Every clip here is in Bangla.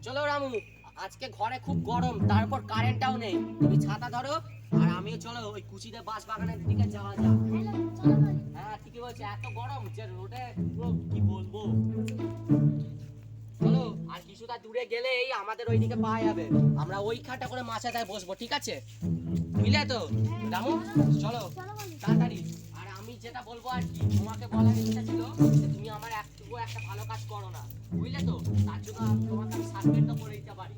চলো রামু, আজকে ঘরে খুব গরম, তারপর কারেন্টটাও নেই। তুমি ছাতা ধরো আর আমিও চলো ওই কুচিতে বাঁশ বাগানের দিকে যাওয়া যাক। হ্যাঁ ঠিকই বলছি, এত গরম যে রোডে পুরো কি বলবো। চলো, আর কিছুটা দূরে গেলেই আমাদের ওইদিকে পাওয়া যাবে। আমরা ওইখানটা করে মাছাটায় বসবো, ঠিক আছে? বুঝলে তো রামু? চলো তাড়াতাড়ি। আর আমি যেটা বলবো আর কি, তোমাকে বলার ইচ্ছা ছিল যে তুমি আমার একটা ভালো কাজ করো না, বুঝলে তো? তার জন্য তোমাকে আমি সাসপেন্ড করে দিতে পারি।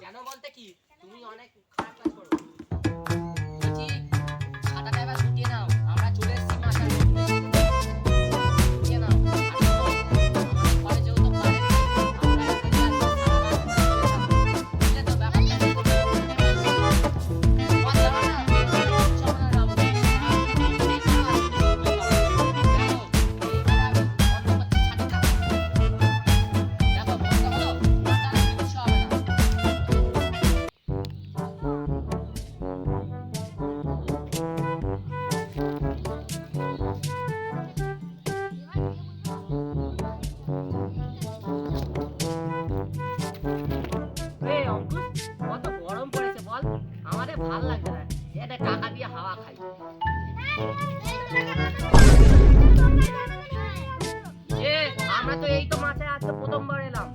কেন বলতে কি, তুমি অনেক খারাপ কাজ করো। বলছি, ছাতাটা এবার গুটিয়ে নাও, আমরা চলে এসেছি মাথা ধরতে। গুটিয়ে নাও। আর শোনো, আমাদের ঘরে যেহেতু কারেন্ট নেই, আমরা এখানে আজকে সারা রাত শুয়ে থাকবো। বুঝলে তো ব্যাপারটা? তোমার জানা না, কিচ্ছু হবে না রামু। এই তো কাজ তুমি করতে পারো। দেখো, এইবার আমি বন্ধ করছি ছাতাটা। দেখো, বন্ধ হলো? তাহলে কিচ্ছু হবে না। এই অঙ্কুশ, কত গরম পড়েছে বল? আমাদের ভাল লাগছে না, এটা টাকা দিয়ে হাওয়া খাই। এ আমরা তো এই তো মাঠে আজকে প্রথমবার এলাম।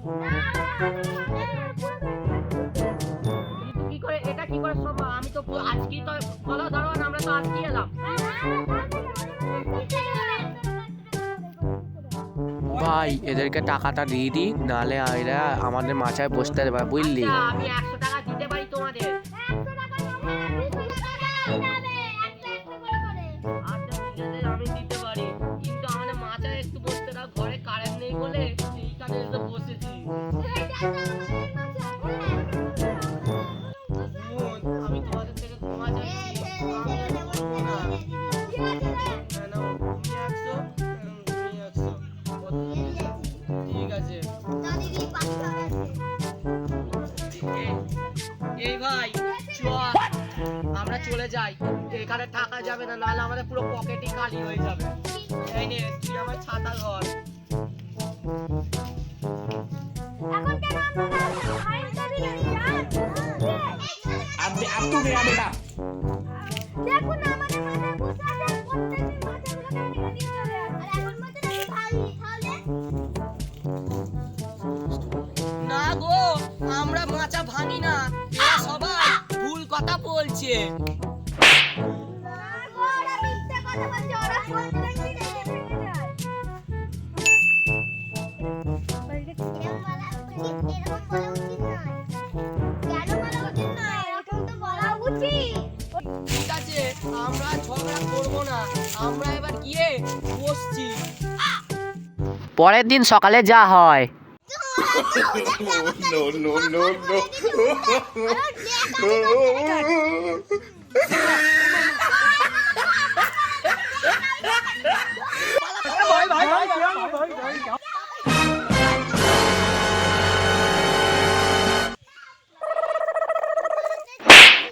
কিন্তু কি করে এটা কি করে সম্ভব? আমি তো আজকেই তো বলো দারোয়ান, আমরা তো আজকেই এলাম। ভাই এদেরকে টাকাটা দিয়ে দিই, নাহলে এরা আমাদের মাচায় বসতে দেবে, বুঝলি? আচ্ছা, আমি 100 টাকা দিতে পারি তোমাদের। আচ্ছা ঠিক আছে, আমি দিতে পারি, কিন্তু আমাদের মাচায় একটু বসতে দাও, ঘরে কারেন্ট নেই বলে এইখানে এসে বসেছি। বোন, আমি তোমাদের থেকে ক্ষমা চাইছি, আমি আর বলবো না। না, নাও, তুমি 100, তুমি 100। কত দিয়েছো? ঠিক আছে। এই ভাই, চল আমরা চলে যাই, এখানে থাকা যাবে না, নাহলে আমাদের পুরো পকেটই খালি হয়ে যাবে। এই নে, তুই আমার ছাতা ধর। अब तू गया बेटा। দেখুন আমাদের মাথায় বসে আছে, প্রত্যেকদিন মাথাগুলো কেমন নিয়ে চলে আর এখন মতো নাকি ভাগি তাহলে না গো, আমরা মাচা ভাঙি না, এরা সবাই ভুল কথা বলছে। ওরা মিথ্যে কথা বলছে, ওরা প্রত্যেকদিন এসে ভেঙে যায়। এরকম বলা উচিত নয়। কেন বলা উচিত নয়? এরকম তো বলা উচিত। ঠিক আছে, আমরা ঝগড়া করবো না, আমরা এবার গিয়ে বসছি। পরের দিন সকালে যা হয়। No, no, no, no.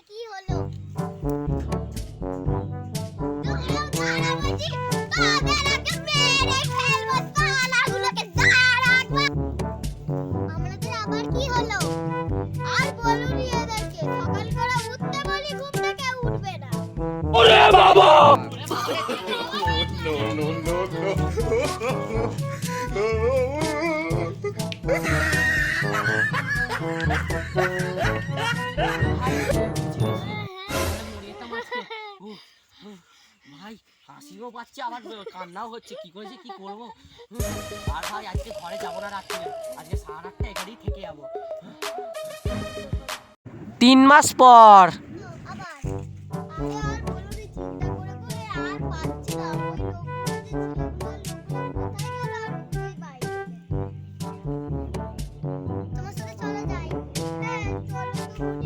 কি হলো? দাঁড়া বলছি, তাদেরকে মেরে ফেলবো, শালাগুলোকে দাঁড়া। আমাদের আবার কি হলো? আর বলুনি এদেরকে, সকাল করে উঠতে বলি, ঘুম থেকে উঠবে না। No, no, no, ভাই, হাসিও পাচ্ছে, আবার কান্নাও হচ্ছে, কি করেছে কি করবো। আর ভাই, আজকে ঘরে যাবো না রাত্রে, আজকে সারা রাতটা এখানেই থেকে যাবো। 3 মাস পর আবার আমি আর বলুনি, চিন্তা করে করে আর পাচ্ছি না। ওই লোকগুলো যে ছিল, লোকগুলো কোথায় গেল আর খুঁজেই পাই না। তোমার সাথে চলে যাই। হ্যাঁ চলো তো বলি,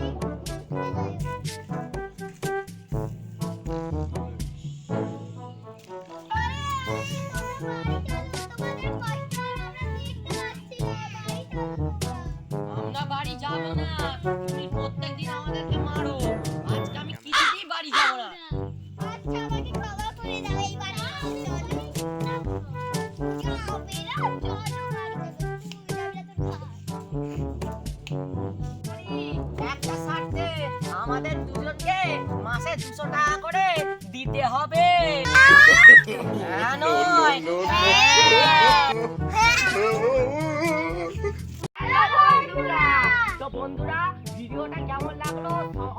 আমরা বাড়ি যাবো না, তুমি প্রত্যেকদিন আমাদেরকে মারো। আমাদের দুজনকে মাসে 200 টাকা করে দিতে হবে। হ্যাঁ নয়? তো বন্ধুরা, ভিডিওটা কেমন লাগলো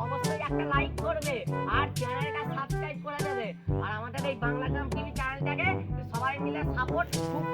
অবশ্যই একটা লাইক করবে আর চ্যানেলটা সাবস্ক্রাইব করে দেবে। আর আমাদের এই বাংলা গ্রাম টিভি চ্যানেলটাকে সবাই মিলে সাপোর্ট খুব